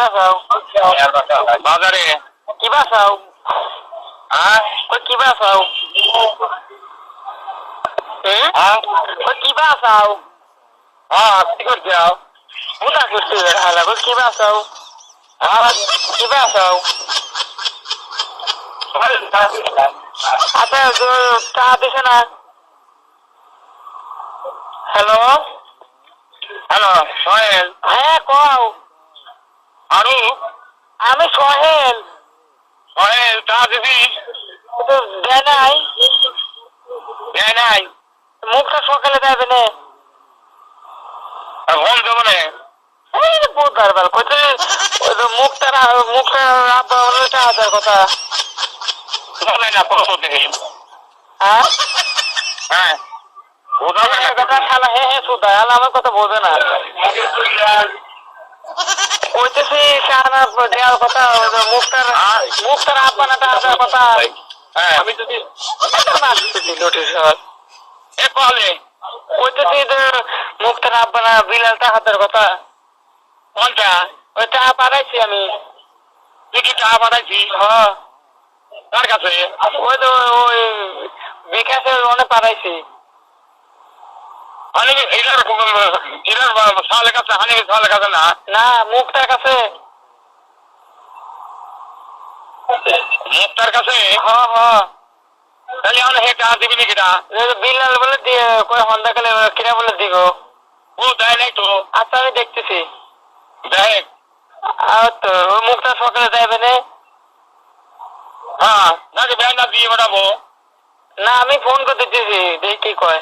বাসাও বাজারে কি বাসাও হ্যাঁ ওই কি বাসাও ওই কি বাসাও হ্যাঁ কি করছে কোথা করছি হালা ওই কি বাসাও কি বাসাও আচ্ছা চা দিছে না হ্যালো হ্যালো সোহেল হ্যাঁ কও আরু আমি সোহেল সোহেল চা দিবি তো দেয় নাই দেয় নাই মুখটা সকালে দেবে না ঘুম দেবো না এই বুধবার বেলা কইতে ওই তো মুখটা আব্বা ওইটা হাজার কথা বলে না কত থেকে হ্যাঁ হ্যাঁ কথা শালা হ্যাঁ সুদা আলা আমার কথা বোঝে না কইতেছি শাহানা দেওয়ার কথা মুখটার আব্বা না হাজার কথা হ্যাঁ আমি যদি নোটিশ এ বলে কইতেছি মুখটার আব্বা না বিলালটা হাতের কথা কোনটা ওই টাকা পাঠাইছি আমি তুই কি চা পাঠাইছি হ্যাঁ কার কাছে ওই তো ওই বিকাশে অনেক পাঠাইছি এটার সালের কাছে হানিফের সালের কাছে না না মুখটার কাছে মুক্তার কাছে হ্যাঁ হ্যাঁ তাহলে আমরা হে টাকা দিবি নাকি না বিলাল বলে দিয়ে কই হন্দা কালে কিনা বলে দিব ও দেয় নাই তো আচ্ছা আমি দেখতেছি দেখ আর তো ওই মুখটা সকালে দেবে না হ্যাঁ নাকি ব্যান না দিয়ে বেড়াবো না আমি ফোন করে দিতেছি দেখি কি কয়